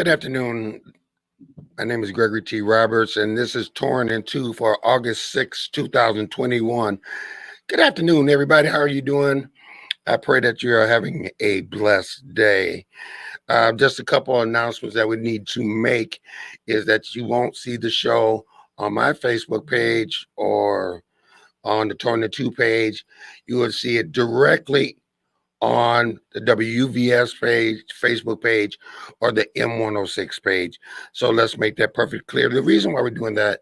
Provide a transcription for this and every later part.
Good afternoon. My name is Gregory T. Roberts, and this is Torn in Two for August 6, 2021. Good afternoon, everybody. How are you doing? I pray that you are having a blessed day. Just a couple of announcements that we need to make is that you won't see the show on my Facebook page or on the Torn in Two page. You will see it directly on the WUVS page, Facebook page, or the M106 page. So let's make that perfectly clear. The reason why we're doing that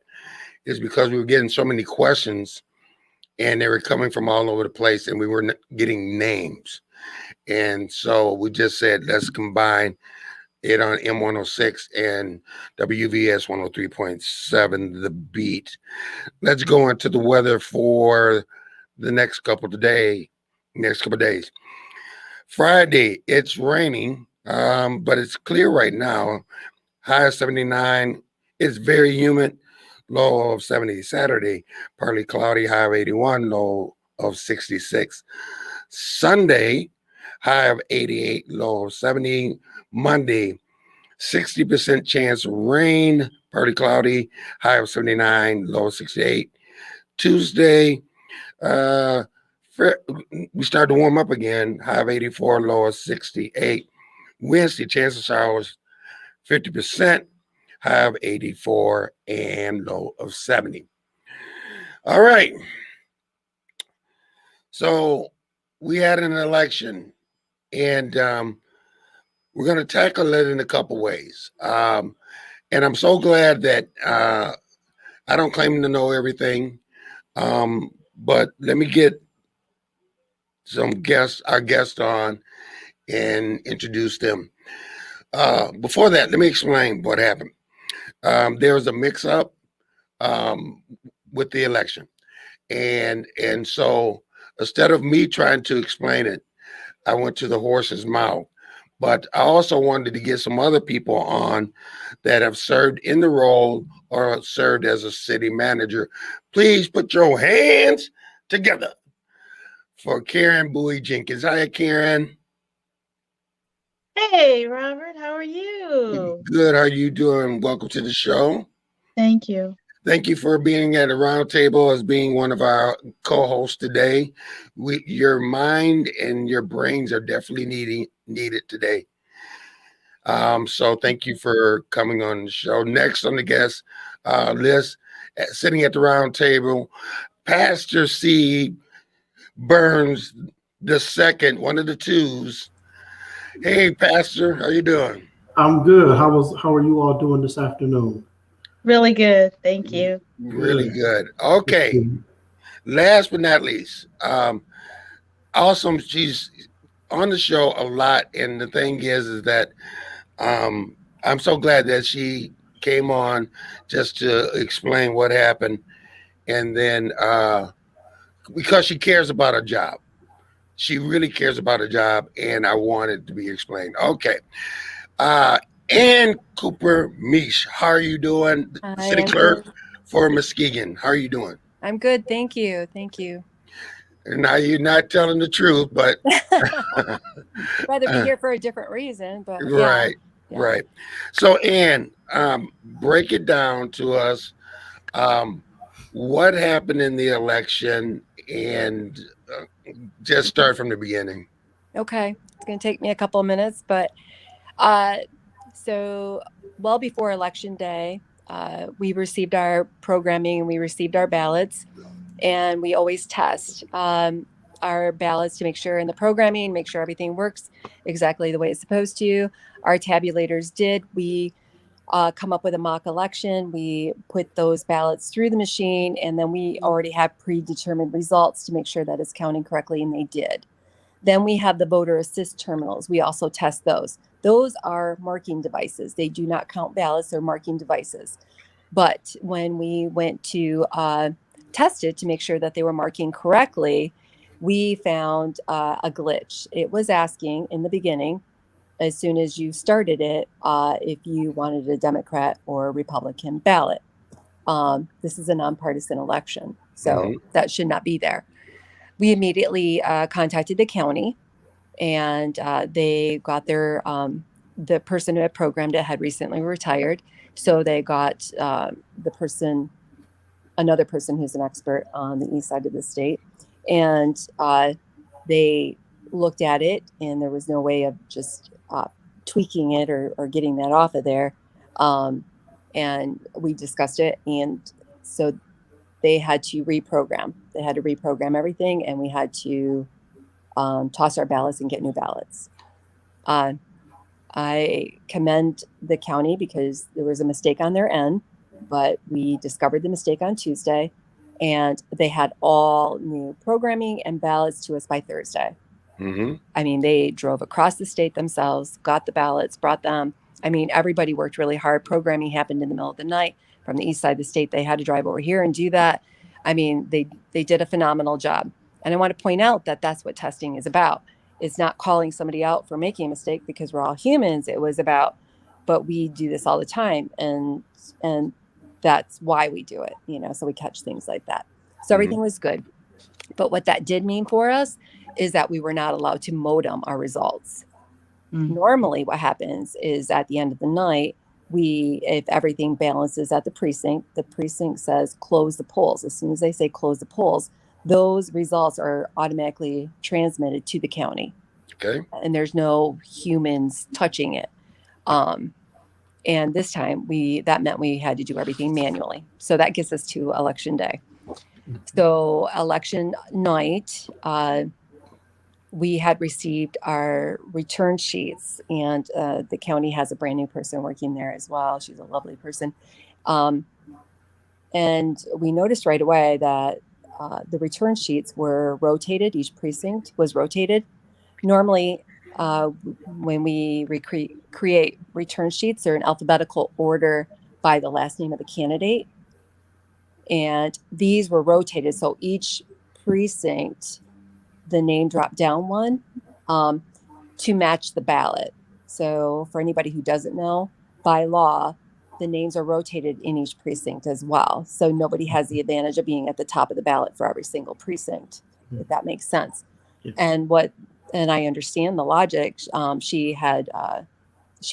is because we were getting so many questions and they were coming from all over the place and we were getting names. And so we just said, let's combine it on M106 and WVS 103.7, The Beat. Let's go into the weather for the next couple of days. Friday, it's raining, but it's clear right now. High of 79. It's very humid. Low of 70. Saturday, partly cloudy. High of 81. Low of 66. Sunday, high of 88. Low of 70. Monday, 60% chance of rain. Partly cloudy. High of 79. Low of 68. Tuesday, we start to warm up again. High of 84, low of 68. Wednesday, chance of showers 50%, high of 84, and low of 70. All right. So we had an election, and we're going to tackle it in a couple ways. And I'm so glad that I don't claim to know everything, but let me get our guests on and introduce them. Before that, let me explain what happened. There was a mix-up with the election, and so instead of me trying to explain it, I went to the horse's mouth. But I also wanted to get some other people on that have served in the role or served as a city manager. Please put your hands together for Karen Bowie Jenkins. Hi, Karen. Hey, Robert, how are you? Good. How are you doing? Welcome to the show. Thank you. Thank you for being at the round table as being one of our co-hosts today. Your mind and your brains are definitely needed today. So thank you for coming on the show. Next on the guest list, sitting at the round table, Pastor C. Burns the second, one of the twos. Hey, Pastor, how you doing? I'm good. How are you all doing this afternoon? Really good. Thank you. Really Good. good. Okay. Last but not least, awesome. She's on the show a lot, and the thing is that I'm so glad that she came on just to explain what happened, and then because she cares about her job, she really cares about her job, and I want it to be explained. Okay, uh, Ann Cooper Mish, how are you doing? I City am clerk good. for Muskegon. How are you doing? I'm good. Thank you. Thank you. Now you're not telling the truth, but Rather be here for a different reason, but yeah. right, Yeah. right. So, Ann, break it down to us. Um, what happened in the election, and just start from the beginning. Okay. It's going to take me a couple of minutes, but uh, so well before Election Day, we received our programming and we received our ballots, and we always test our ballots to make sure in the programming, make sure everything works exactly the way it's supposed to. Our tabulators did. We come up with a mock election. We put those ballots through the machine, and then we already have predetermined results to make sure that it's counting correctly, and they did. Then we have the voter assist terminals. We also test those. Those are marking devices. They do not count ballots, they're marking devices. But when we went to test it to make sure that they were marking correctly, we found a glitch. It was asking in the beginning, as soon as you started it, if you wanted a Democrat or a Republican ballot. This is a nonpartisan election, so that should not be there. We immediately contacted the county, and they got their the person who had programmed it had recently retired. So they got another person who's an expert on the east side of the state. And they looked at it, and there was no way of just tweaking it or getting that off of there. And we discussed it. And so they had to reprogram. They had to reprogram everything, and we had to toss our ballots and get new ballots. I commend the county because there was a mistake on their end, but we discovered the mistake on Tuesday, and they had all new programming and ballots to us by Thursday. Mm-hmm. I mean, they drove across the state themselves, got the ballots, brought them. I mean, everybody worked really hard. Programming happened in the middle of the night from the east side of the state. They had to drive over here and do that. I mean, they did a phenomenal job. And I want to point out that that's what testing is about. It's not calling somebody out for making a mistake because we're all humans. It was about, but we do this all the time. And that's why we do it, so we catch things like that. So everything was good. But what that did mean for us is that we were not allowed to modem our results. Normally what happens is at the end of the night, if everything balances at the precinct says close the polls. As soon as they say close the polls, those results are automatically transmitted to the county. Okay. And there's no humans touching it. And this time that meant we had to do everything manually. So that gets us to election day. So election night, we had received our return sheets, and the county has a brand new person working there as well. She's a lovely person. And we noticed right away that the return sheets were rotated. Each precinct was rotated. Normally, when we create return sheets, they're in alphabetical order by the last name of the candidate. And these were rotated. So each precinct, the name dropped down one to match the ballot. So for anybody who doesn't know, by law, the names are rotated in each precinct as well. So nobody has the advantage of being at the top of the ballot for every single precinct, if that makes sense. Yes. And I understand the logic. She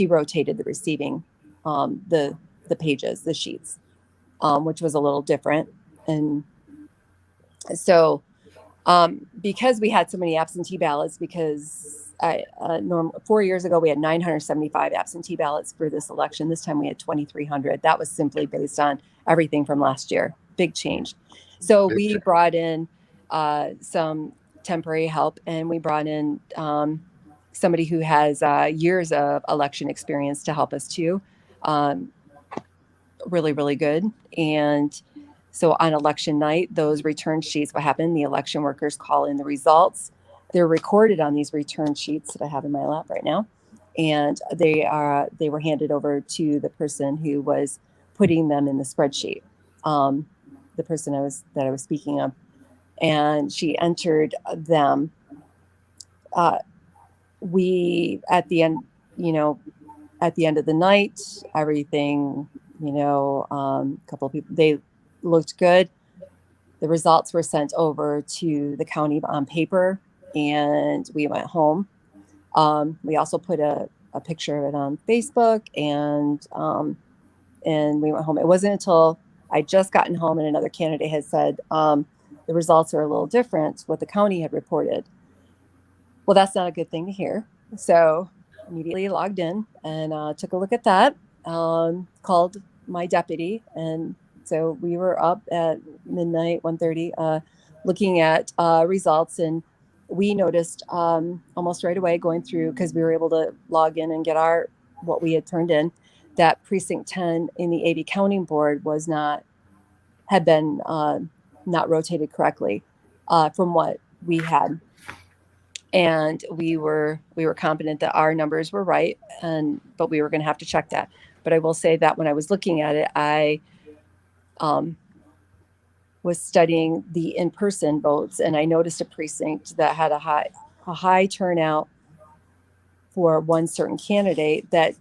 rotated the receiving, the pages, the sheets, which was a little different. And so because we had so many absentee ballots, because 4 years ago we had 975 absentee ballots for this election. This time we had 2,300. That was simply based on everything from last year. Big change. So we brought in some temporary help, and we brought in somebody who has years of election experience to help us too. Really, really good. And so on election night, those return sheets, what happened? The election workers call in the results. They're recorded on these return sheets that I have in my lap right now. And they were handed over to the person who was putting them in the spreadsheet, the person that I was speaking of. And she entered them. We, at the end of the night, everything, a couple of people, they looked good. The results were sent over to the county on paper, and we went home. We also put a picture of it on Facebook, and we went home. It wasn't until I just gotten home and another candidate had said, the results are a little different, what the county had reported. Well, that's not a good thing to hear. So immediately logged in and took a look at that, called my deputy. And so we were up at midnight, 1:30, looking at results. And we noticed almost right away going through, because we were able to log in and get what we had turned in, that precinct 10 in the 80 counting board had been not rotated correctly from what we had. And we were confident that our numbers were right, but we were going to have to check that. But I will say that when I was looking at it, I was studying the in-person votes, and I noticed a precinct that had a high turnout for one certain candidate that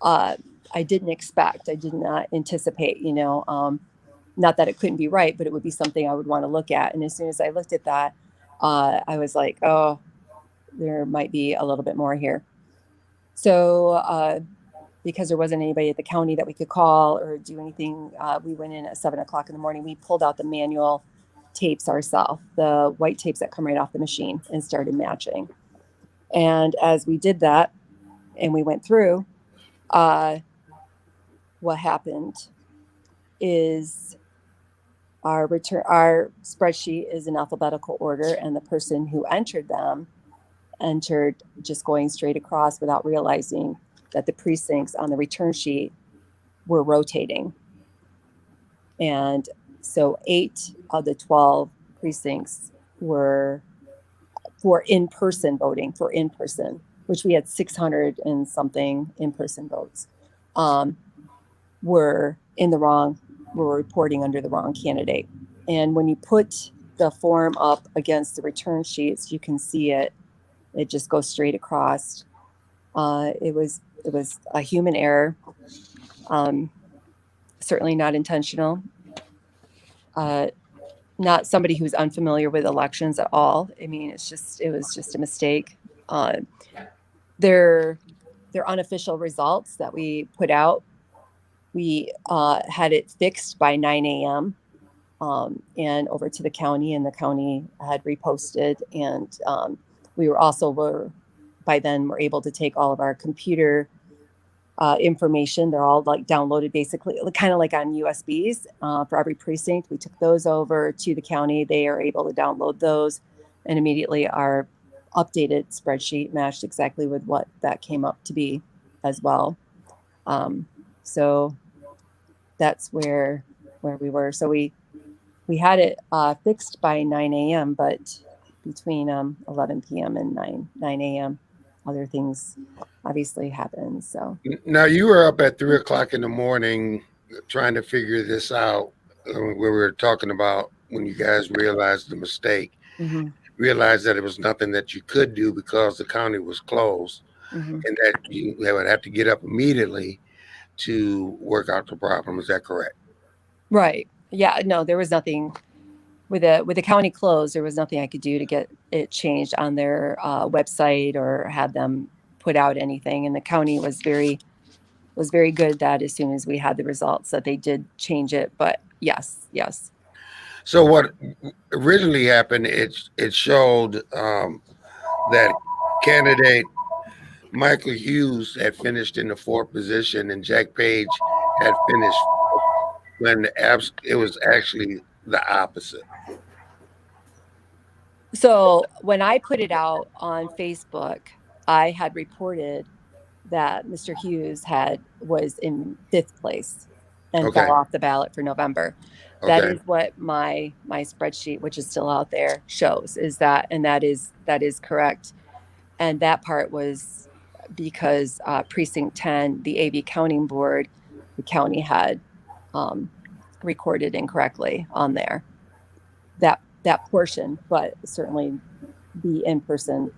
I didn't expect. I did not anticipate, not that it couldn't be right, but it would be something I would want to look at. And as soon as I looked at that, I was like, oh, there might be a little bit more here. So because there wasn't anybody at the county that we could call or do anything, we went in at 7 o'clock in the morning. We pulled out the manual tapes ourselves, the white tapes that come right off the machine, and started matching. And as we did that and we went through, what happened is our spreadsheet is in alphabetical order, and the person who entered them entered just going straight across without realizing that the precincts on the return sheet were rotating. And so 8 of the 12 precincts were for in-person voting, which we had 600 and something in-person votes, were reporting under the wrong candidate. And when you put the form up against the return sheets, you can see it just goes straight across. It was a human error, certainly not intentional. Not somebody who's unfamiliar with elections at all. I mean, it was just a mistake. Their unofficial results that we put out, we had it fixed by 9 a.m. And over to the county, and the county had reposted. And we by then were able to take all of our computer information. They're all like downloaded basically, kind of like on USBs for every precinct. We took those over to the county. They are able to download those, and immediately our updated spreadsheet matched exactly with what that came up to be as well. So that's where we were. So we had it fixed by 9 a.m., but between 11 p.m. and 9 a.m., other things obviously happened. So Now, you were up at 3 o'clock in the morning trying to figure this out. We were talking about when you guys realized the mistake, realized that it was nothing that you could do because the county was closed, and that you would have to get up immediately to work out the problem. Is that correct? Right. Yeah. No, there was nothing with the county closed. There was nothing I could do to get it changed on their website or have them put out anything. And the county was very good that as soon as we had the results that they did change it. But yes. So what originally happened, it showed that candidate Michael Hughes had finished in the 4th position and Jack Page had finished when it was actually the opposite. So when I put it out on Facebook, I had reported that Mr. Hughes was in 5th place and fell off the ballot for November. Okay. That is what my spreadsheet, which is still out there, shows, is that, and that is correct. And that part was because precinct 10, the AV counting board, the county had recorded incorrectly on there that portion, but certainly the in-person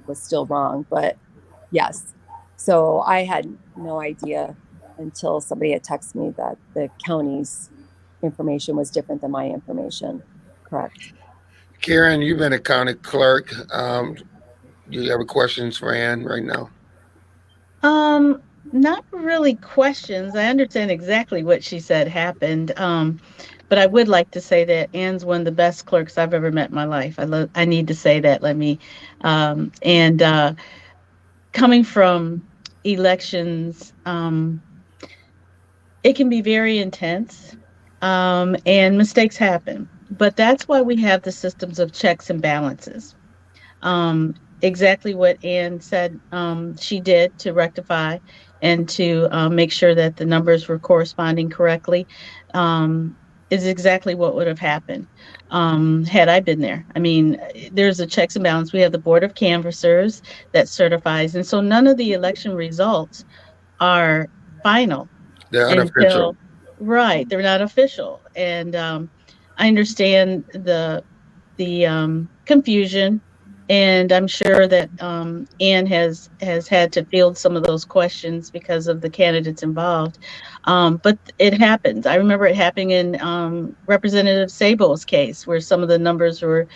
was still wrong. But yes, so I had no idea until somebody had texted me that the county's information was different than my information. Correct. Karen, you've been a county clerk. Do you have questions for Ann right now? Not really questions. I understand exactly what she said happened. But I would like to say that Ann's one of the best clerks I've ever met in my life. I need to say that. Coming from elections, it can be very intense, and mistakes happen. But that's why we have the systems of checks and balances. Exactly what Ann said she did to rectify and to make sure that the numbers were corresponding correctly is exactly what would have happened had I been there. I mean, there's a checks and balance. We have the Board of Canvassers that certifies, and so none of the election results are final. They're unofficial. Right, they're not official. And I understand the confusion and I'm sure that Ann has had to field some of those questions because of the candidates involved. But it happens. I remember it happening in Representative Sabo's case, where some of the numbers were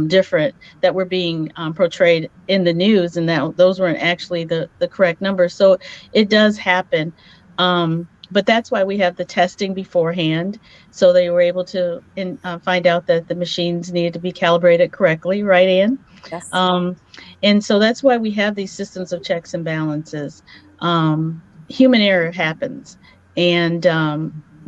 different that were being portrayed in the news, and that those weren't actually the correct numbers. So it does happen. But that's why we have the testing beforehand, so they were able to find out that the machines needed to be calibrated correctly, right, Ann? Yes. And so that's why we have these systems of checks and balances. Human error happens, and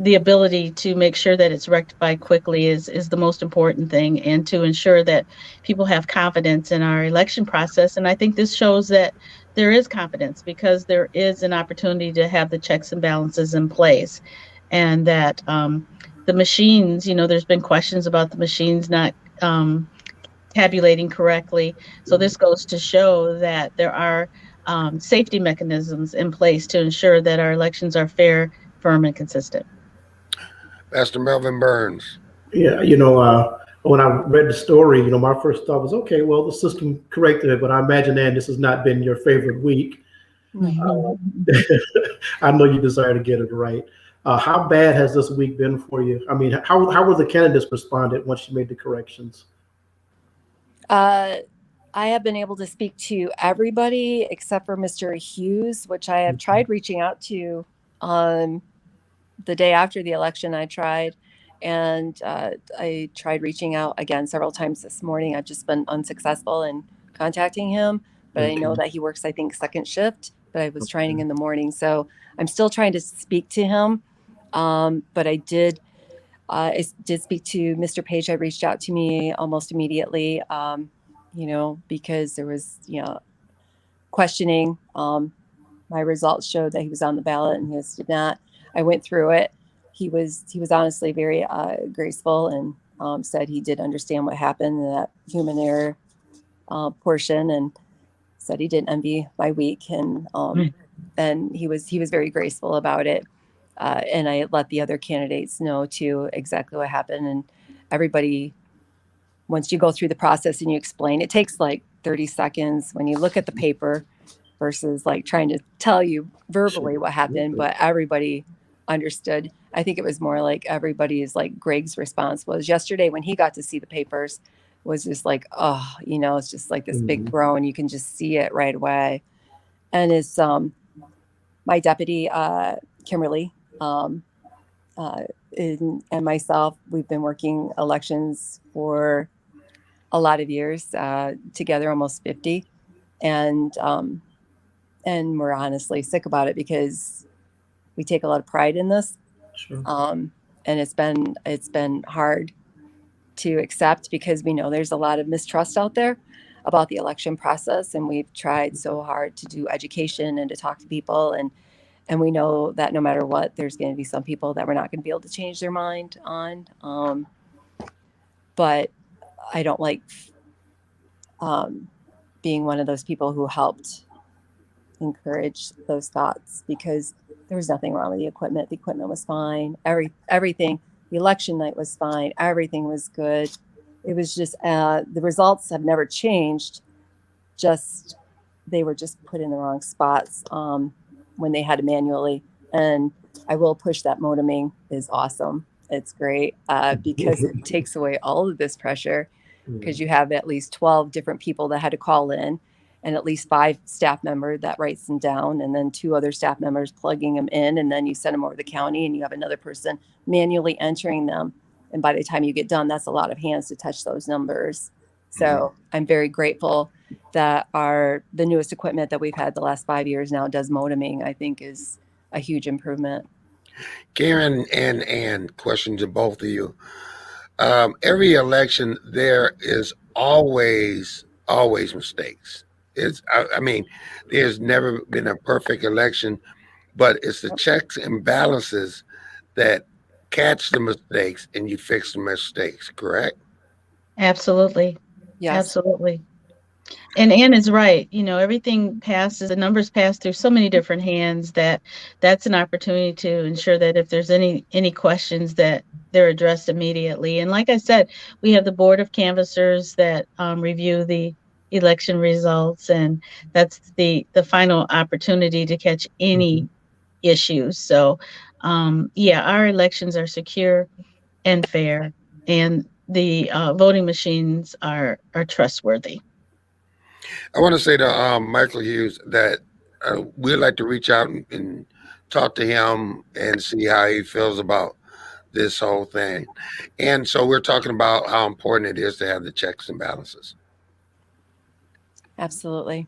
the ability to make sure that it's rectified quickly is the most important thing, and to ensure that people have confidence in our election process. And I think this shows that there is confidence, because there is an opportunity to have the checks and balances in place, and that the machines, there's been questions about the machines not tabulating correctly. So this goes to show that there are safety mechanisms in place to ensure that our elections are fair, firm, and consistent. Pastor Melvin Burns. Yeah, when I read the story, my first thought was, okay, well, the system corrected it, but I imagine, Ann, this has not been your favorite week. I know you desire to get it right. How bad has this week been for you? I mean, how were the candidates responded once you made the corrections? I have been able to speak to everybody except for Mr. Hughes, which I have tried reaching out to the day after the election. I tried reaching out again several times this morning. I've just been unsuccessful in contacting him, but I know that he works, I think, second shift, but I was trying in the morning. So I'm still trying to speak to him. But I did speak to Mr. Page. I reached out to me almost immediately, because there was, questioning. My results showed that he was on the ballot and his did not. I went through it. He was honestly very graceful, and said he did understand what happened in that human error portion, and said he didn't envy my week, and he was very graceful about it. And I let the other candidates know too exactly what happened. And everybody, once you go through the process and you explain, it takes like 30 seconds when you look at the paper versus like trying to tell you verbally what happened, but everybody understood. I think it was more like everybody's, like Greg's response was yesterday when he got to see the papers, was just like, oh, it's just like this big groan. You can just see it right away. And it's my deputy, Kimberly, and myself, we've been working elections for a lot of years together, almost 50, and we're honestly sick about it because we take a lot of pride in this. Sure. And it's been hard to accept, because we know there's a lot of mistrust out there about the election process, and we've tried so hard to do education and to talk to people, and we know that no matter what, there's going to be some people that we're not going to be able to change their mind on. But I don't like being one of those people who helped encourage those thoughts, because there was nothing wrong with the equipment. The equipment was fine. Everything. The election night was fine. Everything was good. It was just the results have never changed. Just they were just put in the wrong spots when they had to manually. And I will push that modeming is awesome. It's great because it takes away all of this pressure, because you have at least 12 different people that had to call in, and at least 5 staff members that writes them down, and then 2 other staff members plugging them in, and then you send them over to the county, and you have another person manually entering them. And by the time you get done, that's a lot of hands to touch those numbers. So I'm very grateful that the newest equipment that we've had the last 5 years now does modeming. I think is a huge improvement. Karen and Ann, question to both of you. Every election, there is always mistakes. There's never been a perfect election, but it's the checks and balances that catch the mistakes and you fix the mistakes, correct? Absolutely. Yes. Absolutely. And Ann is right. Everything passes, the numbers pass through so many different hands that's an opportunity to ensure that if there's any questions that they're addressed immediately. And like I said, we have the board of canvassers that review the election results, and that's the final opportunity to catch any issues. So, yeah, our elections are secure and fair, and the voting machines are trustworthy. I want to say to Michael Hughes that we'd like to reach out and talk to him and see how he feels about this whole thing. And so we're talking about how important it is to have the checks and balances. Absolutely.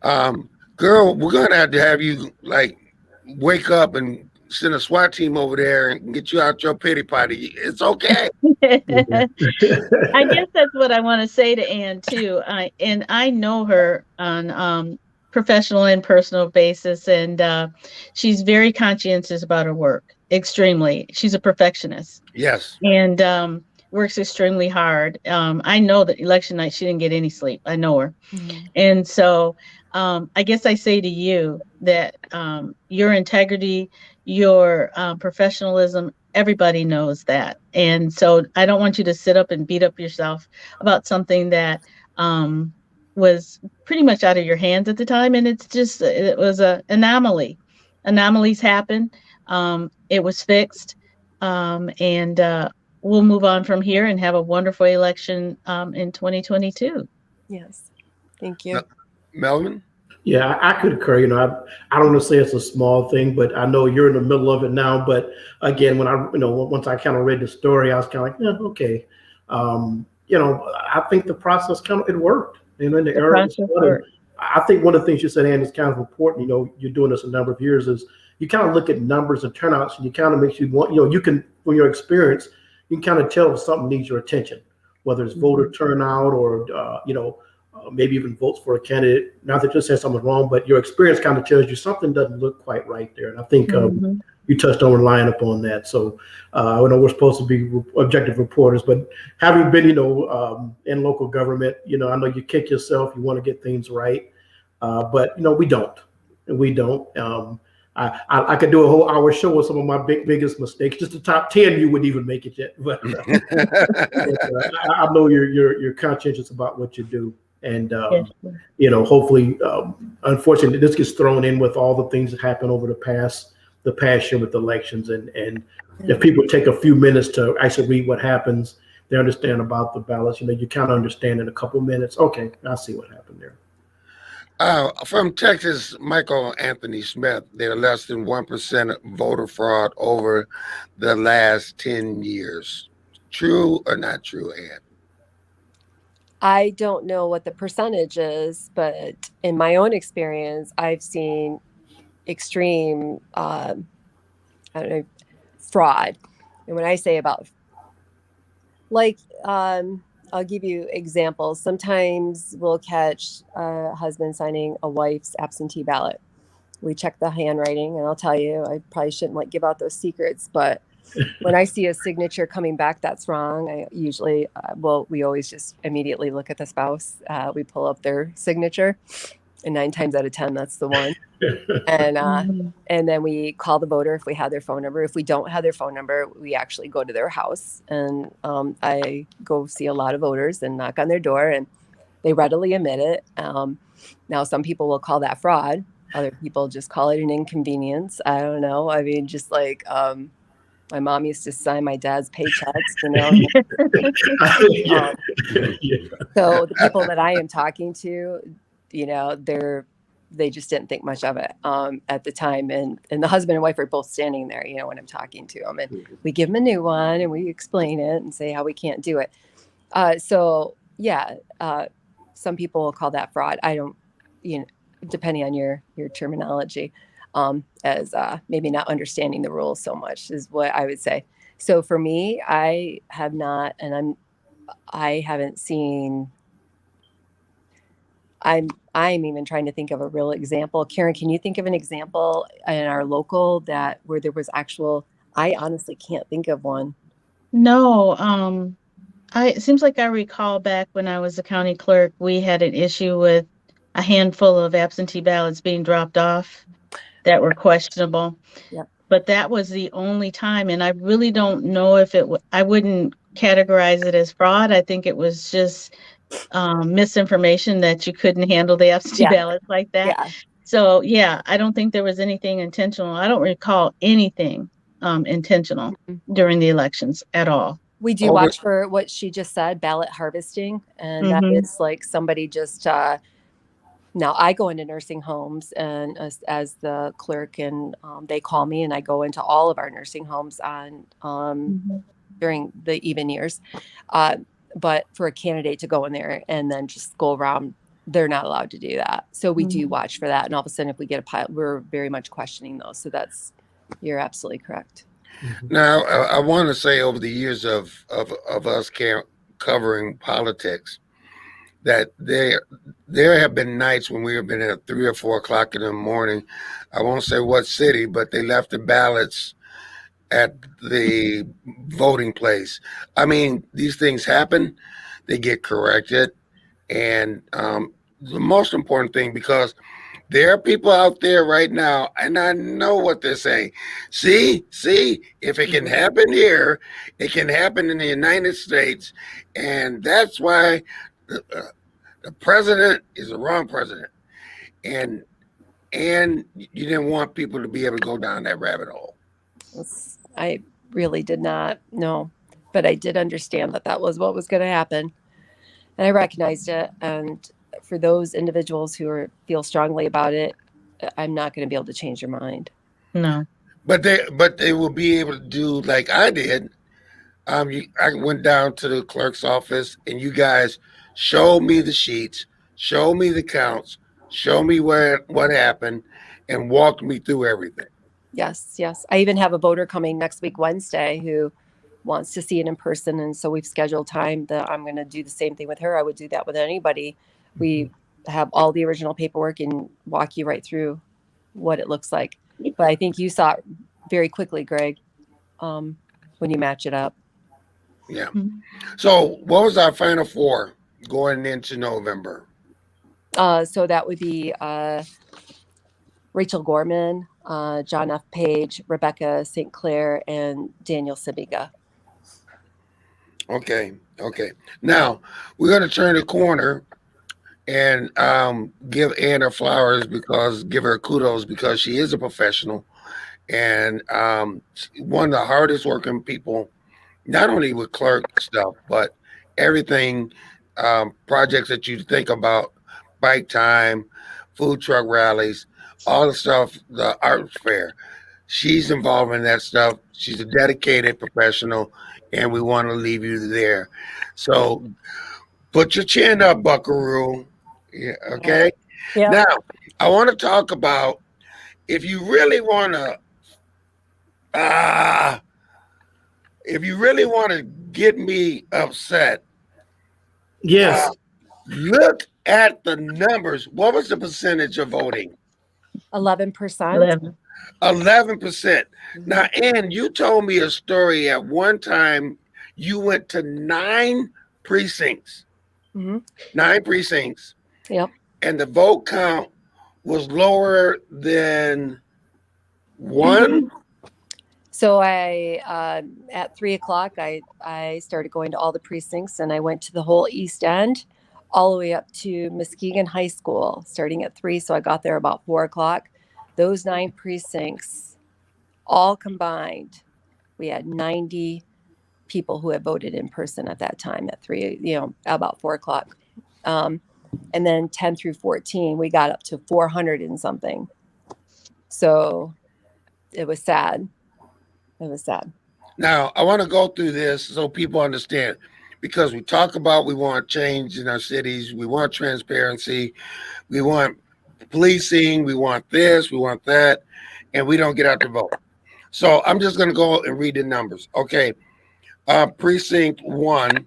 Girl, we're going to have you like wake up and send a SWAT team over there and get you out your pity potty. It's okay. I guess that's what I want to say to Ann too. I know her on professional and personal basis, and she's very conscientious about her work. Extremely, she's a perfectionist. Yes. And works extremely hard. I know that election night she didn't get any sleep. I know her, and so I guess I say to you that your integrity, your professionalism, everybody knows that. And so I don't want you to sit up and beat up yourself about something that was pretty much out of your hands at the time. And it was an anomaly. Anomalies happen. It was fixed. And we'll move on from here and have a wonderful election in 2022. Yes. Thank you. Melvin? Yeah, I could concur. I don't want to say it's a small thing, but I know you're in the middle of it now. But again, once I kind of read the story, I was kind of like, yeah, okay. I think the process it worked. In the era, I think one of the things you said, Ann, is kind of important. You're doing this a number of years. Is you kind of look at numbers and turnouts, and you kind of makes you want. You can, from your experience, you can kind of tell if something needs your attention, whether it's voter turnout or maybe even votes for a candidate. Not that just says something wrong, but your experience kind of tells you something doesn't look quite right there. And I think you touched on relying upon that. So I know we're supposed to be objective reporters, but having been, in local government, I know you kick yourself, you want to get things right, but we don't. We don't. I could do a whole hour show with some of my biggest mistakes. Just the top 10, you wouldn't even make it yet. But I know you're conscientious about what you do. And, hopefully, unfortunately, this gets thrown in with all the things that happened over the past year with elections. And if people take a few minutes to actually read what happens, they understand about the ballots. You kind of understand in a couple of minutes. Okay, I see what happened there. From Texas, Michael Anthony Smith, there are less than 1% voter fraud over the last 10 years. True or not true, Ann? I don't know what the percentage is, but in my own experience, I've seen extreme, fraud. And when I say about, I'll give you examples. Sometimes we'll catch a husband signing a wife's absentee ballot. We check the handwriting, and I'll tell you, I probably shouldn't give out those secrets, but when I see a signature coming back that's wrong, I usually, we always just immediately look at the spouse. We pull up their signature, and 9 times out of 10, that's the one. And then we call the voter if we have their phone number. If we don't have their phone number, we actually go to their house, and I go see a lot of voters and knock on their door, and they readily admit it. Now, some people will call that fraud. Other people just call it an inconvenience. I don't know. I mean, just my mom used to sign my dad's paychecks, So the people that I am talking to, they just didn't think much of it at the time. And the husband and wife are both standing there, when I'm talking to them, and we give them a new one and we explain it and say how we can't do it. Some people will call that fraud. I don't, depending on your terminology. As maybe not understanding the rules so much is what I would say. So for me, I have not, and I haven't seen. I'm even trying to think of a real example. Karen, can you think of an example in our local where there was actual? I honestly can't think of one. No, it seems like I recall back when I was a county clerk, we had an issue with a handful of absentee ballots being dropped off that were questionable. Yep. But that was the only time, and I really don't know if I wouldn't categorize it as fraud. I think it was just misinformation that you couldn't handle the absentee Yeah. ballots like that. Yeah. So yeah, I don't think there was anything intentional. I don't recall anything intentional during the elections at all. We do Over- watch for what she just said, ballot harvesting. And that Mhm. is like somebody just, now I go into nursing homes and as the clerk, and they call me, and I go into all of our nursing homes on Mhm. during the even years. But for a candidate to go in there and then just go around, they're not allowed to do that. So we do Mhm. watch for that. And all of a sudden, if we get a pile, we're very much questioning those. So you're absolutely correct. Now, I want to say over the years of us covering politics, that there have been nights when we have been at 3 or 4 o'clock in the morning. I won't say what city, but they left the ballots at the voting place. I mean, these things happen, they get corrected. And the most important thing, because there are people out there right now, and I know what they're saying. See, if it can happen here, it can happen in the United States. And that's why the president is the wrong president. And you didn't want people to be able to go down that rabbit hole. I really did not know, but I did understand that was what was going to happen. And I recognized it. And for those individuals who feel strongly about it, I'm not going to be able to change their mind. No. But they will be able to do like I did. I went down to the clerk's office, and you guys showed me the sheets, showed me the counts, showed me what happened, and walked me through everything. Yes. I even have a voter coming next week, Wednesday, who wants to see it in person. And so we've scheduled time that I'm going to do the same thing with her. I would do that with anybody. We have all the original paperwork and walk you right through what it looks like. But I think you saw it very quickly, Greg, when you match it up. Yeah. So what was our final four going into November? So that would be Rachel Gorman, John F. Page, Rebecca St. Clair, and Daniel Sabiga. Okay. Now we're going to turn the corner and give Ann her flowers, give her kudos, because she is a professional and one of the hardest working people, not only with clerk stuff, but everything, projects that you think about, bike time, food truck rallies, all the stuff, the art fair. She's involved in that stuff. She's a dedicated professional, and we want to leave you there. So put your chin up, Buckaroo. Yeah, okay? Yeah. Now, I want to talk about, if you really want to get me upset, Yes. look at the numbers. What was the percentage of voting? 11%. 11%. Now, Ann, you told me a story at one time. You went to 9 precincts. 9 precincts. Yep. And the vote count was lower than 1. So at 3:00, I started going to all the precincts, and I went to the whole East End, all the way up to Muskegon High School, starting at 3. So I got there about 4:00. Those 9 precincts, all combined, we had 90 people who had voted in person at that time at 3, about 4:00. And then 10 through 14, we got up to 400 and something. So it was sad. Now, I want to go through this so people understand, because we talk about we want change in our cities, we want transparency, we want policing, we want this, we want that, and we don't get out to vote. So I'm just going to go and read the numbers. Okay. Precinct 1,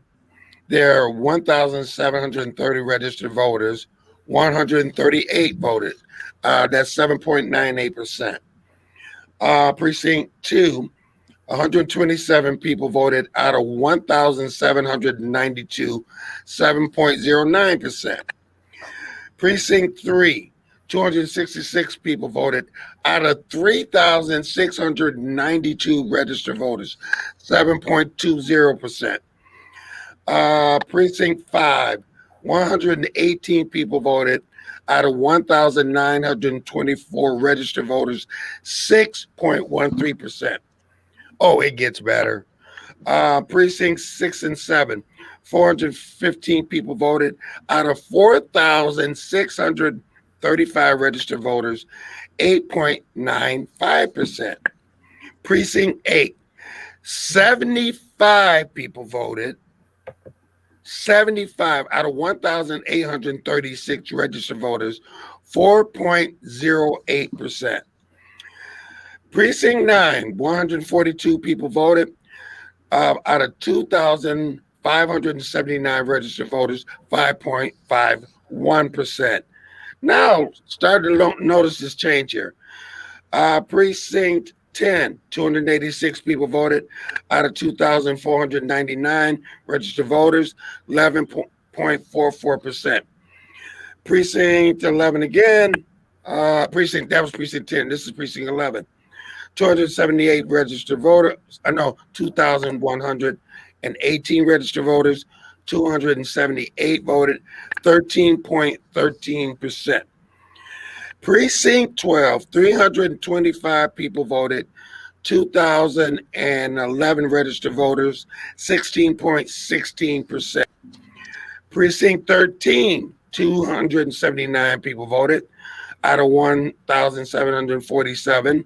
there are 1,730 registered voters, 138 voted. That's 7.98%. Precinct 2, 127 people voted out of 1,792, 7.09%. Precinct 3, 266 people voted out of 3,692 registered voters, 7.20%. Precinct 5, 118 people voted out of 1,924 registered voters, 6.13%. Oh, it gets better. Precincts 6 and 7, 415 people voted out of 4,635 registered voters, 8.95%. Precinct 8, 75 people voted, 75 out of 1,836 registered voters, 4.08%. Precinct 9, 142 people voted, out of 2,579 registered voters, 5.51%. Now, start to notice this change here. Precinct 10, 286 people voted out of 2,499 registered voters, 11.44%. Precinct 11 again, that was precinct 10. This is precinct 11. 278 registered voters, 2,118 registered voters, 278 voted, 13.13%. Precinct 12, 325 people voted, 2,011 registered voters, 16.16%. Precinct 13, 279 people voted out of 1,747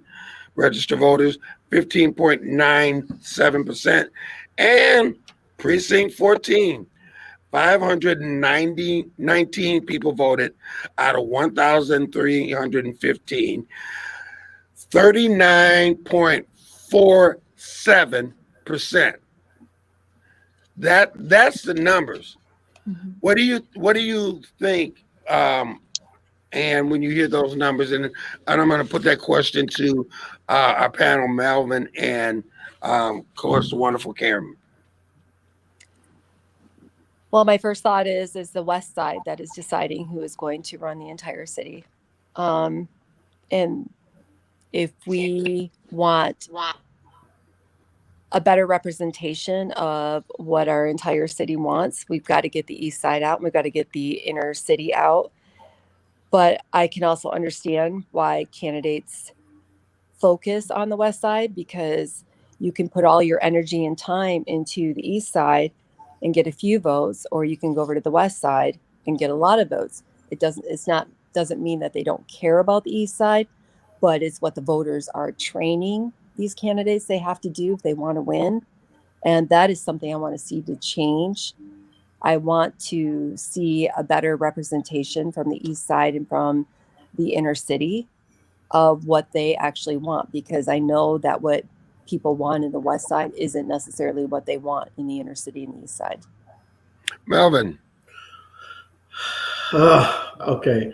registered voters, 15.97%. And precinct 14, 519 people voted out of 1,315, 39.47%. That's the numbers. Mm-hmm. What do you think? And when you hear those numbers, and I'm going to put that question to our panel, Melvin, and of course the wonderful Karen. Well, my first thought is the West Side that is deciding who is going to run the entire city. And if we want a better representation of what our entire city wants, we've got to get the East Side out and we've got to get the inner city out. But I can also understand why candidates focus on the West Side, because you can put all your energy and time into the East Side and get a few votes, or you can go over to the West Side and get a lot of votes. It doesn't mean that they don't care about the East Side, but it's what the voters are training these candidates they have to do if they want to win. And that is something I want to see to change. I want to see a better representation from the East Side and from the inner city of what they actually want, because I know that what people want in the West Side isn't necessarily what they want in the inner city and the East Side. Melvin. Okay.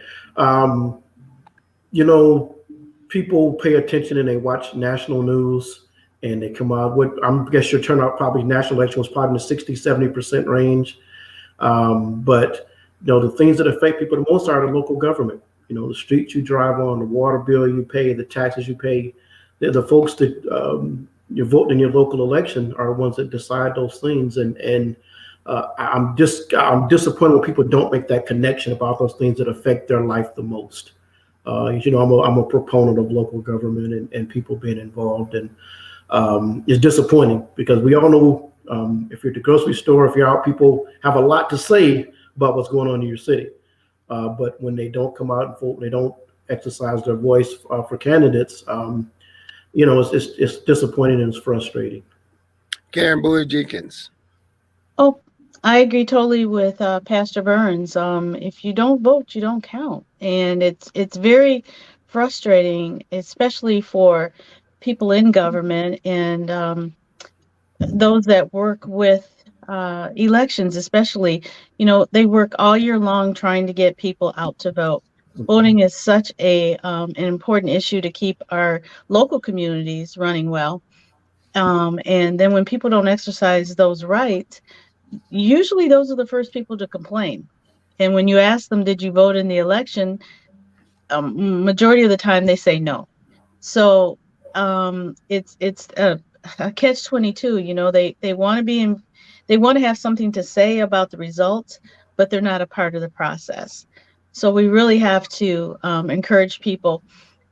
People pay attention and they watch national news and they come out with, I guess your turnout probably national election was probably in the 60-70% range. But the things that affect people the most are the local government. The streets you drive on, the water bill you pay, the taxes you pay. The folks that you vote in your local election are the ones that decide those things. And I'm disappointed when people don't make that connection about those things that affect their life the most. I'm a proponent of local government and people being involved, and it's disappointing because we all know if you're at the grocery store, if you're out, people have a lot to say about what's going on in your city. But when they don't come out and vote, they don't exercise their voice for candidates, it's disappointing and it's frustrating. Karen Bowie-Jenkins. Oh, I agree totally with Pastor Burns. If you don't vote, you don't count. And it's very frustrating, especially for people in government and those that work with elections, especially. They work all year long trying to get people out to vote. Voting is such an important issue to keep our local communities running well. And then when people don't exercise those rights, usually those are the first people to complain. And when you ask them, did you vote in the election? Majority of the time they say no. So it's a catch-22. They want to have something to say about the results, but they're not a part of the process. So we really have to encourage people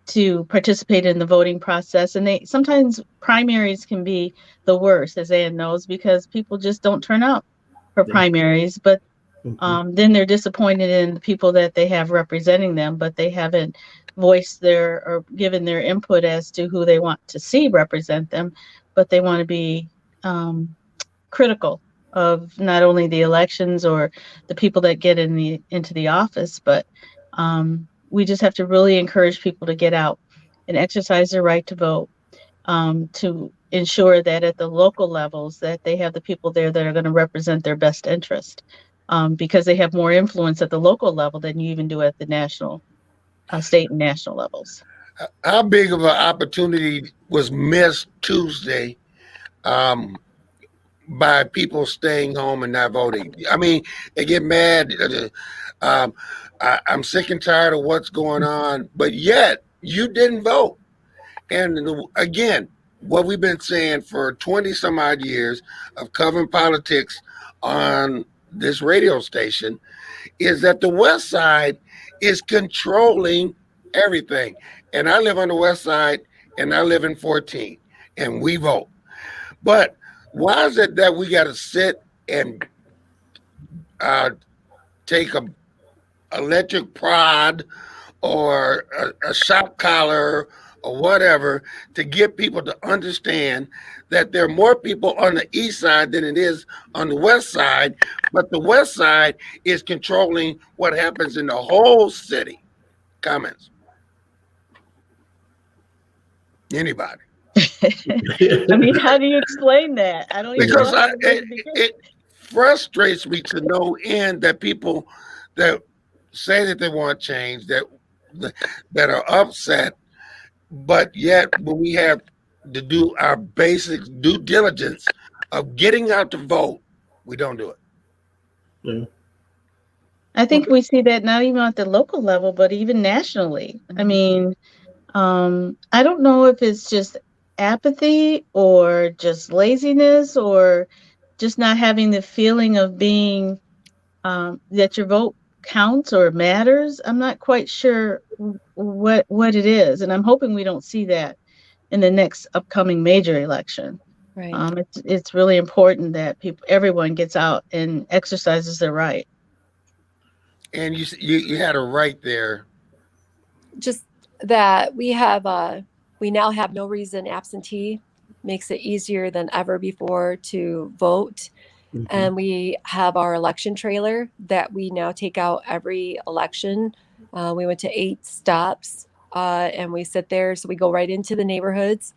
to participate in the voting process. And they sometimes primaries can be the worst, as Ann knows, because people just don't turn out for Yeah. primaries. But Mhm. then they're disappointed in the people that they have representing them, but they haven't voiced their or given their input as to who they want to see represent them. But they want to be critical of not only the elections or the people that get into the office, but we just have to really encourage people to get out and exercise their right to vote, to ensure that at the local levels that they have the people there that are going to represent their best interest, because they have more influence at the local level than you even do at the national, state and national levels. How big of an opportunity was missed Tuesday by people staying home and not voting? I mean, they get mad. Um, I'm sick and tired of what's going on, but yet you didn't vote. And again, what we've been saying for 20 some odd years of covering politics on this radio station is that the West Side is controlling everything. And I live on the West Side and I live in 14 and we vote. But why is it that we got to sit and take a electric prod or a shock collar or whatever to get people to understand that there are more people on the east side than it is on the west side, but the west side is controlling what happens in the whole city? Comments? Anybody? I mean, how do you explain that? I don't even know Because how to really begin. it frustrates me to no end that people that say that they want change, that are upset, but yet when we have to do our basic due diligence of getting out to vote, we don't do it. Yeah. I think we see that not even at the local level, but even nationally. I mean, I don't know if it's just apathy or just laziness or just not having the feeling of being that your vote counts or matters. I'm not quite sure what it is, and I'm hoping we don't see that in the next upcoming major election. Right. It's really important that everyone gets out and exercises their right. And you had a right there. Just that we now have no reason absentee, makes it easier than ever before to vote. Mhm. And we have our election trailer that we now take out every election. We went to 8 stops and we sit there. So we go right into the neighborhoods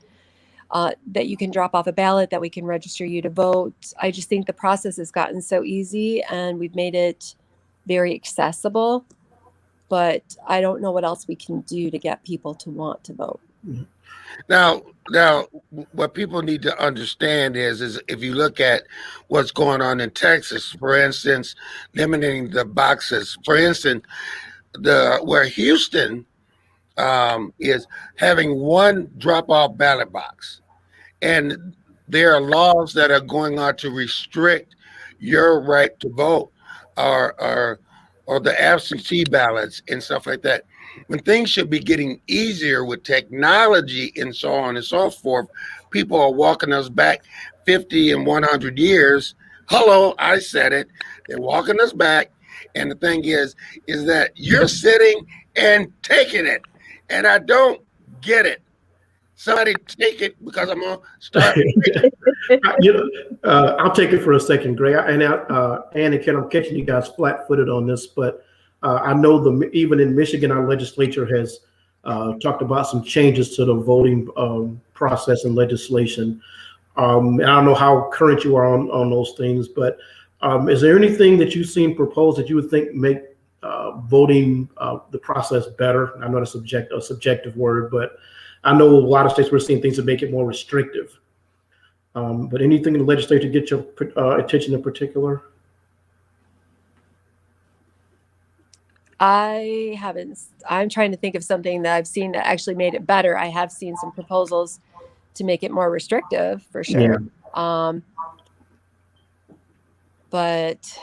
that you can drop off a ballot, that we can register you to vote. I just think the process has gotten so easy and we've made it very accessible. But I don't know what else we can do to get people to want to vote. Now, what people need to understand is if you look at what's going on in Texas, for instance, limiting the boxes. For instance, where Houston is having one drop-off ballot box, and there are laws that are going on to restrict your right to vote, or the absentee ballots and stuff like that. When things should be getting easier with technology and so on and so forth, people are walking us back 50 and 100 years. Hello, I said it. They're walking us back. And the thing is that you're sitting and taking it. And I don't get it. Somebody take it, because I'm going to start. I'll take it for a second, Greg. And Ann and Ken, I'm catching you guys flat-footed on this, but I know even in Michigan, our legislature has talked about some changes to the voting process and legislation. And I don't know how current you are on those things, but is there anything that you've seen proposed that you would think make voting the process better? I know that's a subjective word, but I know a lot of states we're seeing things that make it more restrictive. But anything in the legislature to get your attention in particular? I'm trying to think of something that I've seen that actually made it better. I have seen some proposals to make it more restrictive for sure. Yeah. But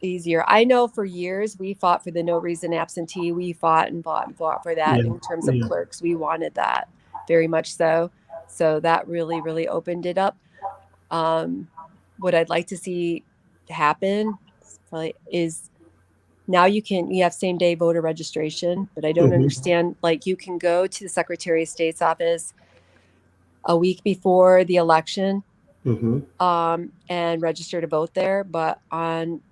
easier. I know for years we fought for the no reason absentee. We fought and fought and fought for that Yeah, in terms of yeah. clerks. We wanted that very much so. So that really, really opened it up. What I'd like to see happen is now you have same day voter registration, but I don't Mhm. understand, like you can go to the Secretary of State's office a week before the election Mhm. and register to vote there, but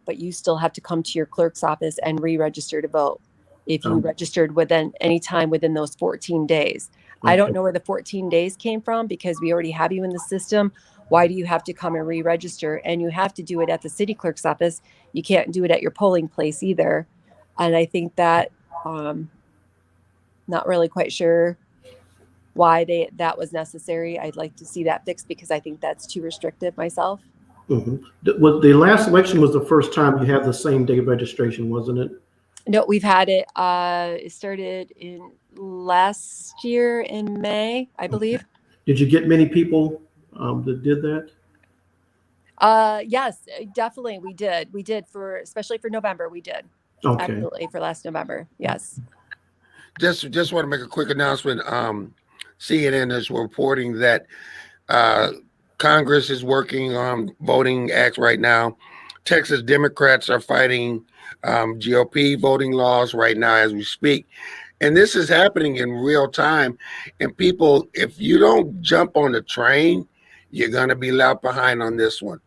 you still have to come to your clerk's office and re-register to vote if you Oh. registered within any time within those 14 days. I don't Okay. know where the 14 days came from because we already have you in the system. Why do you have to come and re-register? And you have to do it at the city clerk's office. You can't do it at your polling place either. And I think that not really quite sure why that was necessary. I'd like to see that fixed because I think that's too restrictive myself. Mhm. The last election was the first time you had the same day registration, wasn't it? No, we've had it. It started in last year in May, I believe. Did you get many people that did that? Yes, definitely we did. We did especially for November. We did Okay. absolutely for last November. Yes. Just want to make a quick announcement. CNN is reporting that Congress is working on voting acts right now. Texas Democrats are fighting GOP voting laws right now as we speak. And this is happening in real time. And people, if you don't jump on the train, you're going to be left behind on this one.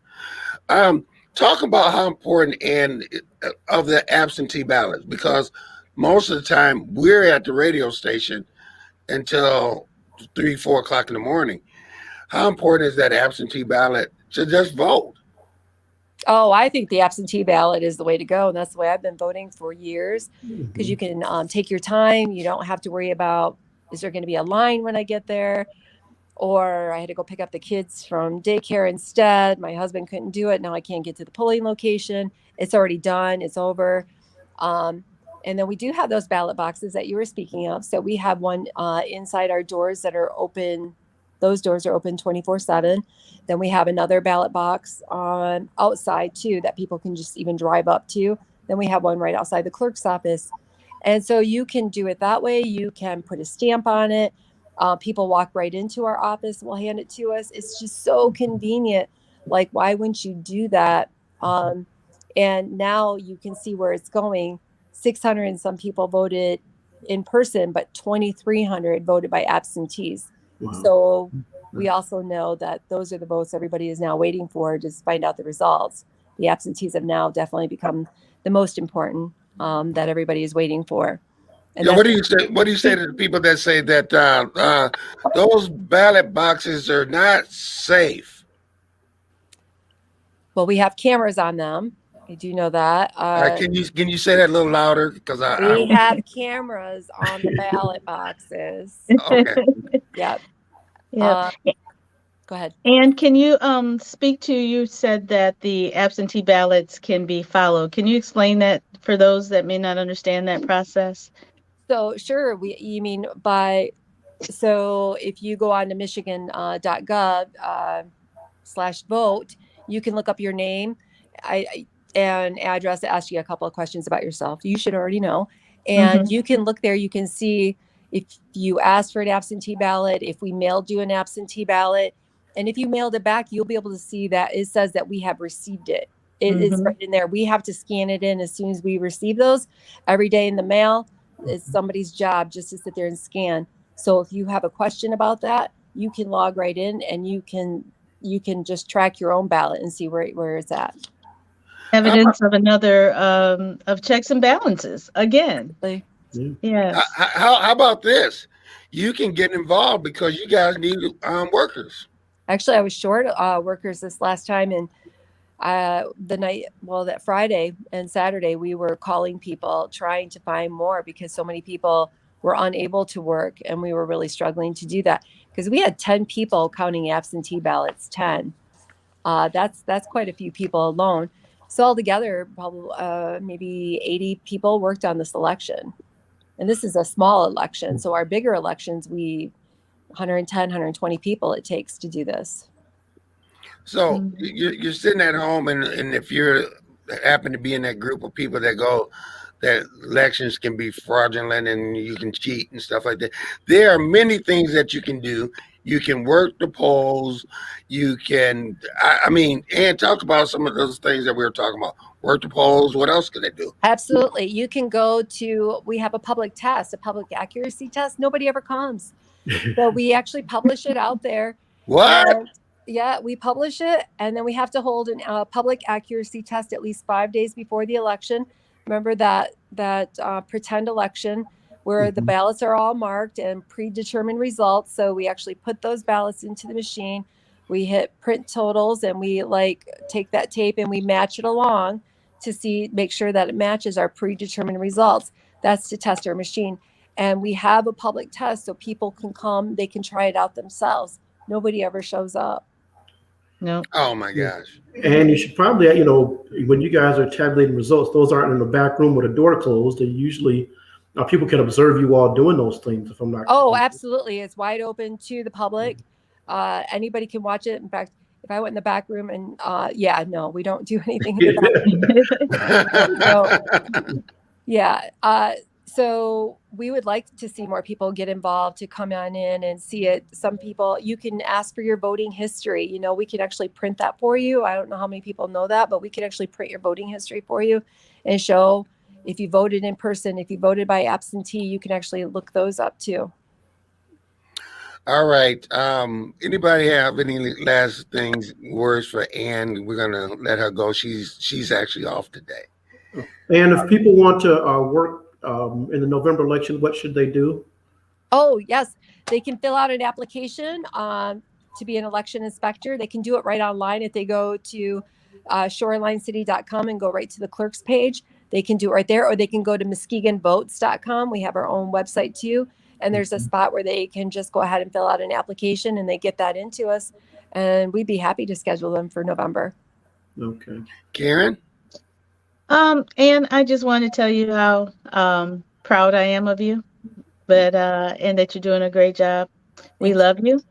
Talk about how important and of the absentee ballots, because most of the time we're at the radio station until 3, 4 o'clock in the morning. How important is that absentee ballot to just vote? Oh, I think the absentee ballot is the way to go. And that's the way I've been voting for years because you can take your time. You don't have to worry about, is there going to be a line when I get there? Or I had to go pick up the kids from daycare instead. My husband couldn't do it. Now I can't get to the polling location. It's already done. It's over. And then we do have those ballot boxes that you were speaking of. So we have one inside our doors that are open. Those doors are open 24/7. Then we have another ballot box on outside too that people can just even drive up to. Then we have one right outside the clerk's office. And so you can do it that way. You can put a stamp on it. People walk right into our office, will hand it to us. It's just so convenient. Like, why wouldn't you do that? And now you can see where it's going. 600 and some people voted in person, but 2,300 voted by absentees. Wow. So we also know that those are the votes everybody is now waiting for to find out the results. The absentees have now definitely become the most important that everybody is waiting for. And Yeah, what do you say? What do you say to the people that say that those ballot boxes are not safe? Well, we have cameras on them. I do know that. Can you say that a little louder? Because We have cameras on the ballot boxes. okay. Yep. Yeah. Go ahead. And can you speak to, you said that the absentee ballots can be followed. Can you explain that for those that may not understand that process? So sure, you mean so if you go on to michigan.gov/vote, you can look up your name and address, ask you a couple of questions about yourself. You should already know. And you can look there, you can see if you asked for an absentee ballot, if we mailed you an absentee ballot, and if you mailed it back, you'll be able to see that it says that we have received it. It is right in there. We have to scan it in as soon as we receive those every day in the mail. It's somebody's job just to sit there and scan. So if you have a question about that, you can log right in and you can just track your own ballot and see where it's at. Evidence of another of checks and balances again. Yes. How about this? You can get involved because you guys need workers. Actually, I was short workers this last time, and that Friday and Saturday, we were calling people, trying to find more because so many people were unable to work, and we were really struggling to do that because we had 10 people counting absentee ballots. 10. That's quite a few people alone. So altogether, probably maybe 80 people worked on this election, and this is a small election. So our bigger elections, 110, 120 people it takes to do this. So you're sitting at home, and if you're happen to be in that group of people that go that elections can be fraudulent and you can cheat and stuff like that. There are many things that you can do. You can work the polls. You can, I mean, and talk about some of those things that we were talking about. Work the polls. What else can they do? Absolutely. You can go to, we have a public test, a public accuracy test. Nobody ever comes. So we actually publish it out there. What? And, yeah, we publish it, and then we have to hold a public accuracy test at least 5 days before the election. Remember that pretend election where the ballots are all marked and predetermined results. So we actually put those ballots into the machine. We hit print totals, and we take that tape and we match it along to make sure that it matches our predetermined results. That's to test our machine. And we have a public test so people can come, they can try it out themselves. Nobody ever shows up. No. Oh my gosh. And you should probably, when you guys are tabulating results, those aren't in the back room with a door closed. They usually, people can observe you all doing those things, if I'm not Oh, mistaken. absolutely. It's wide open to the public. Anybody can watch it. In fact, if I went in the back room and no, we don't do anything in the back room. So we would like to see more people get involved, to come on in and see it. Some people, you can ask for your voting history. We can actually print that for you. I don't know how many people know that, but we can actually print your voting history for you and show if you voted in person, if you voted by absentee, you can actually look those up too. All right. Anybody have any last words for Ann? We're gonna let her go. She's actually off today. And if people want to work in the November election, what should they do? Oh, yes. They can fill out an application to be an election inspector. They can do it right online if they go to shorelinecity.com and go right to the clerk's page. They can do it right there, or they can go to muskegonvotes.com. We have our own website too. And there's a spot where they can just go ahead and fill out an application, and they get that into us. And we'd be happy to schedule them for November. Okay. Karen? And I just want to tell you how proud I am of you, and that you're doing a great job. We love you,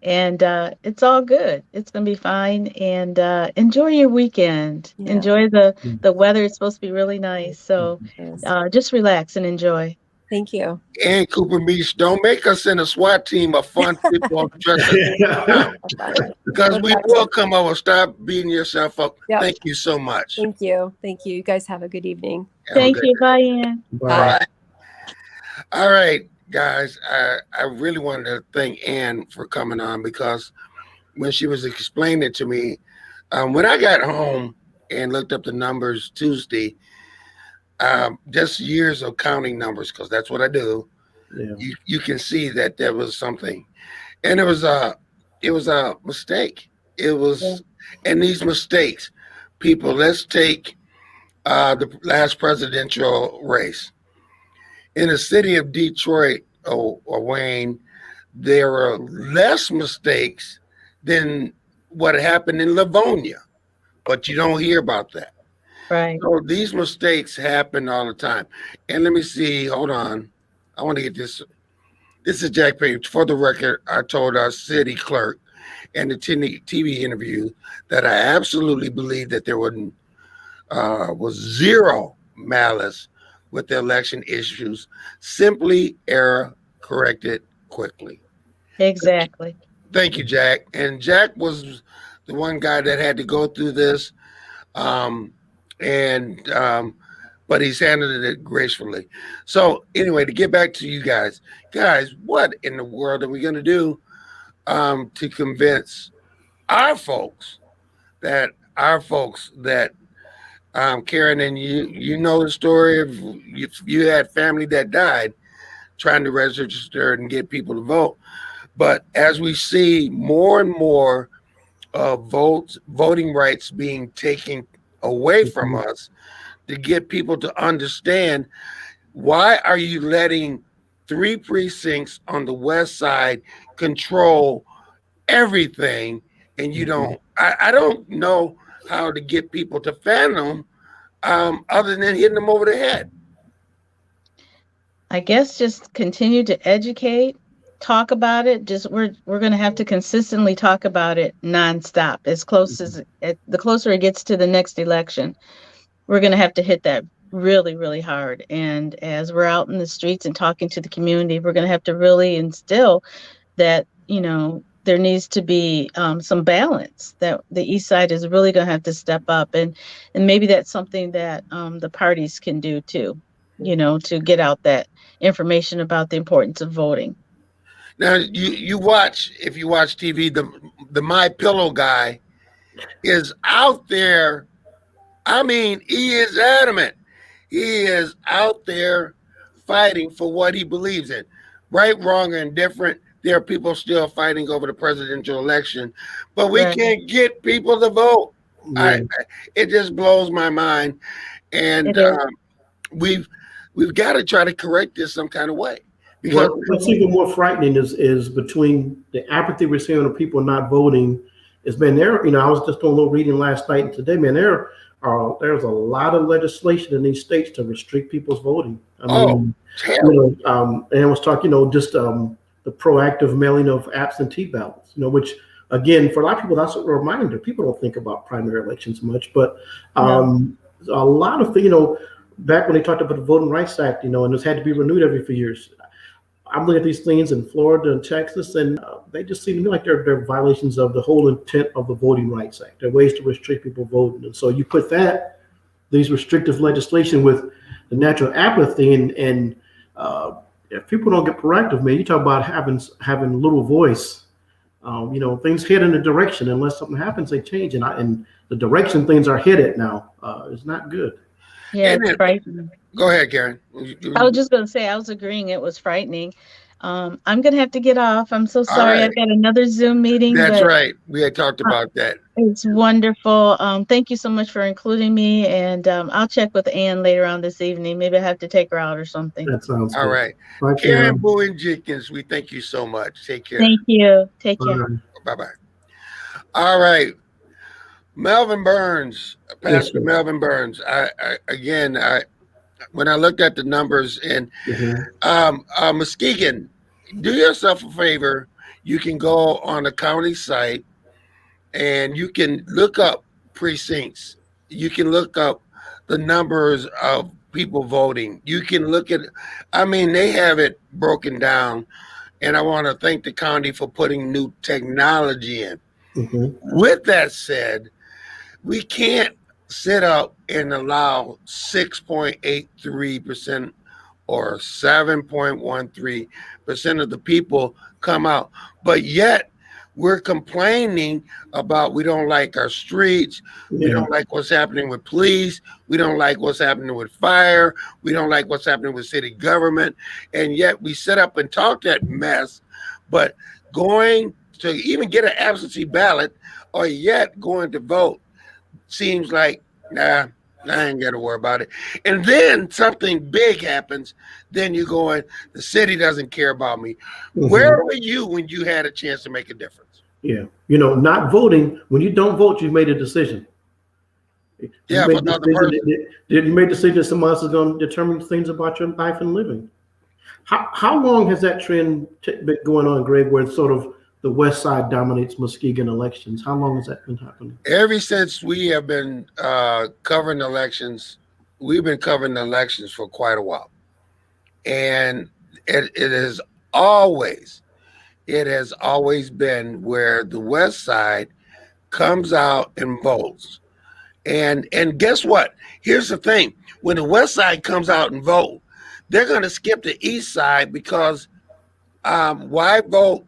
and it's all good. It's gonna be fine, and enjoy your weekend. Yeah. Enjoy the weather. It's supposed to be really nice, so Yes. just relax and enjoy. Thank you. And Cooper Beach, don't make us in a SWAT team of fun people. Because we will come over. Stop beating yourself up. Yep. Thank you so much. Thank you. Thank you. You guys have a good evening. Have a Thank good you, day. bye, Ann. Bye. All right, guys. I really wanted to thank Ann for coming on, because when she was explaining it to me, when I got home and looked up the numbers Tuesday, just years of counting numbers, because that's what I do. Yeah. You can see that there was something, and it was a mistake. It was, and these mistakes, people. Let's take the last presidential race in the city of Detroit or Wayne. There were less mistakes than what happened in Livonia, but you don't hear about that. Right. So these mistakes happen all the time. And let me see. Hold on. I want to get this. This is Jack Page. For the record, I told our city clerk in the TV interview that I absolutely believe that there was zero malice with the election issues, simply error corrected quickly. Exactly. Thank you, Jack. And Jack was the one guy that had to go through this. But he's handled it gracefully. So anyway, to get back to you guys, what in the world are we going to do to convince our folks that Karen, and you know the story of you had family that died trying to register and get people to vote. But as we see more and more voting rights being taken away from us, to get people to understand, why are you letting 3 precincts on the west side control everything? And you don't, I don't know how to get people to fathom other than hitting them over the head. I guess just continue to educate, talk about it. We're going to have to consistently talk about it nonstop, as close as the closer it gets to the next election. we're going to have to hit that really, really hard. And as we're out in the streets and talking to the community, we're going to have to really instill that, there needs to be some balance, that the East Side is really going to have to step up. And maybe that's something that the parties can do too, to get out that information about the importance of voting. Now, you watch, if you watch TV, the My Pillow guy is out there. I mean, he is adamant. He is out there fighting for what he believes in. Right, wrong, or indifferent, there are people still fighting over the presidential election, but we Right. can't get people to vote. Yeah. It just blows my mind, and It is. we've got to try to correct this some kind of way. Because What's even more frightening is between the apathy we're seeing of people not voting. It's been there. I was just doing a little reading last night and today, man. There's a lot of legislation in these states to restrict people's voting. I mean, terrible. and I was talking, the proactive mailing of absentee ballots, which again, for a lot of people, that's a reminder. People don't think about primary elections much, but a lot of things, back when they talked about the Voting Rights Act, and it's had to be renewed every few years. I'm looking at these things in Florida and Texas, and they just seem to me like they're violations of the whole intent of the Voting Rights Act. They're ways to restrict people voting. And so you put these restrictive legislation with the natural apathy, and if people don't get proactive, man, you talk about having little voice. Things head in a direction. Unless something happens, they change, and the direction things are headed now is not good. Yeah, And it's it- frightening. Go ahead, Karen. I was just going to say, I was agreeing it was frightening. I'm going to have to get off. I'm so sorry. right. I've got another Zoom meeting. That's but right. We had talked about that. It's wonderful. Thank you so much for including me. And I'll check with Ann later on this evening. Maybe I have to take her out or something. That sounds All good. right. Bye, Karen Boone Jenkins, we thank you so much. Take care. Thank you. Take care. Bye. Bye-bye. All right. Melvin Burns, Pastor sir. Melvin Burns. When I looked at the numbers, and Mhm. Muskegon, do yourself a favor. You can go on the county site and you can look up precincts. You can look up the numbers of people voting. You can look at, they have it broken down. And I want to thank the county for putting new technology in. Mhm. With that said, we can't sit up and allow 6.83% or 7.13% of the people come out, but yet we're complaining about we don't like our streets, we Yeah. don't like what's happening with police, we don't like what's happening with fire, we don't like what's happening with city government, and yet we sit up and talk that mess, but going to even get an absentee ballot or yet going to vote seems like, nah, I ain't got to worry about it. And then something big happens. Then you're going, the city doesn't care about me. Mhm. Where were you when you had a chance to make a difference? Yeah. Not voting, when you don't vote, you've made a decision. Yeah, You for made a another decision you made a decision that someone else is going to determine things about your life and living. How long has that trend been going on, Greg, where it's sort of the West Side dominates Muskegon elections? How long has that been happening? Ever since we have been covering elections, we've been covering the elections for quite a while. And it has always been where the West Side comes out and votes. And guess what? Here's the thing. When the West Side comes out and vote, they're going to skip the East Side because why vote?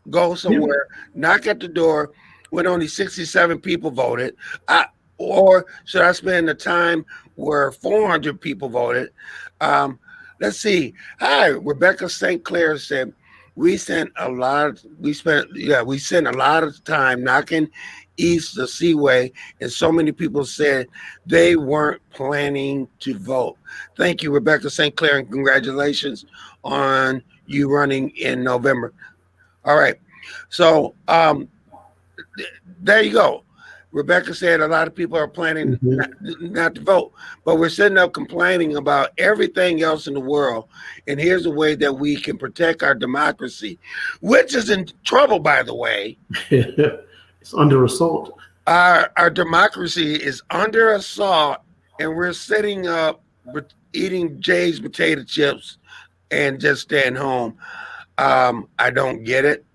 Go somewhere, knock at the door when only 67 people voted, or should I spend the time where 400 people voted? Let's see. Hi, Rebecca St. Clair said we sent a lot of time knocking east the Seaway, and so many people said they weren't planning to vote. Thank you, Rebecca St. Clair, and congratulations on you running in November. All right. So there you go. Rebecca said a lot of people are planning not to vote, but we're sitting up complaining about everything else in the world. And here's a way that we can protect our democracy, which is in trouble, by the way. It's under assault. Our democracy is under assault and we're sitting up eating Jay's potato chips and just staying home. I don't get it,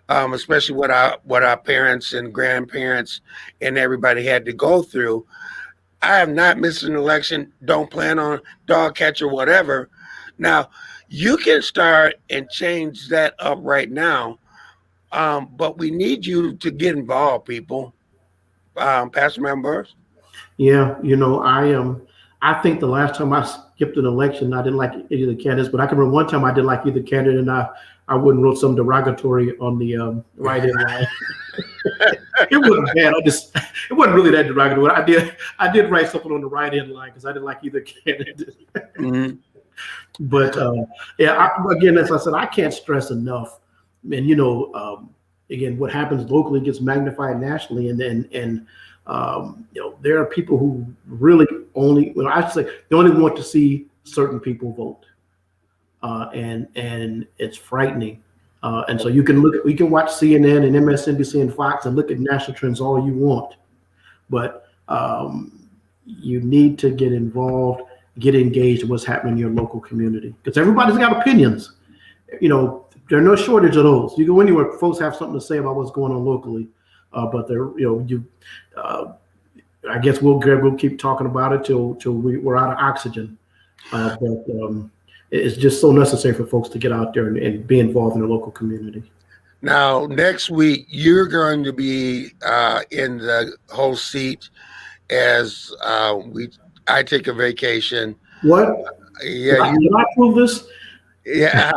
especially what our parents and grandparents and everybody had to go through. I have not missed an election. Don't plan on dog catch or whatever. Now, you can start and change that up right now, but we need you to get involved, people. Pastor Members. Yeah, I think the last time I skipped an election, I didn't like either of the candidates, but I can remember one time I didn't like either candidate, and I wouldn't wrote some derogatory on the write-in line. It wasn't bad. It wasn't really that derogatory. I did write something on the write-in line because I didn't like either candidate. Mm-hmm. But again, as I said, I can't stress enough. And again, what happens locally gets magnified nationally, and there are people who really I say they only want to see certain people vote, and it's frightening. And so we can watch CNN and MSNBC and Fox and look at national trends all you want, but you need to get involved, get engaged in what's happening in your local community, because everybody's got opinions. There are no shortage of those. You go anywhere, folks have something to say about what's going on locally, but I guess we'll keep talking about it till we're out of oxygen. But it's just so necessary for folks to get out there and be involved in the local community. Now, next week, you're going to be in the whole seat as I take a vacation. What? Yeah. Did I prove this? Yeah.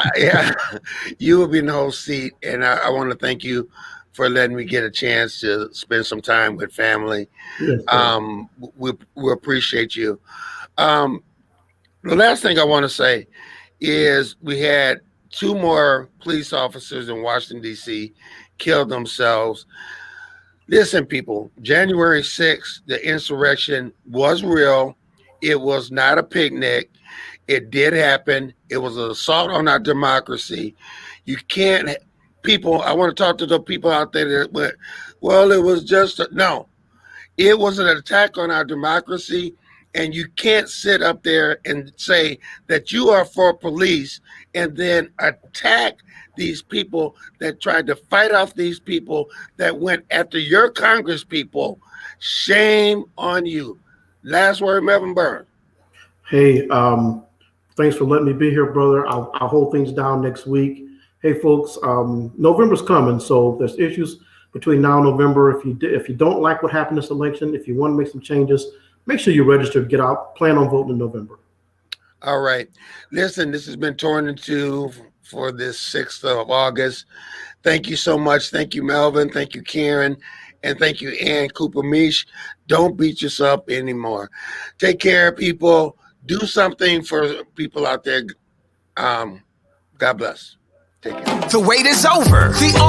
You will be in the whole seat, and I want to thank you for letting me get a chance to spend some time with family. Yes, we appreciate you. The last thing I want to say is we had 2 more police officers in Washington, D.C. kill themselves. Listen, people, January 6th, the insurrection was real. It was not a picnic. It did happen. It was an assault on our democracy. You can't, people, I want to talk to the people out there that went, well, it was just, no. It was an attack on our democracy, and you can't sit up there and say that you are for police and then attack these people that tried to fight off these people that went after your Congress people. Shame on you. Last word, Melvin Burns. Hey, thanks for letting me be here, brother. I'll hold things down next week. Hey, folks, November's coming, so there's issues between now and November. If you don't like what happened this election, if you want to make some changes, make sure you register, get out, plan on voting in November. All right. Listen, this has been Torn in Two for this 6th of August. Thank you so much. Thank you, Melvin. Thank you, Karen. And thank you, Ann Cooper-Mish. Don't beat yourself up anymore. Take care, people. Do something for people out there. God bless. Take care. The wait is over.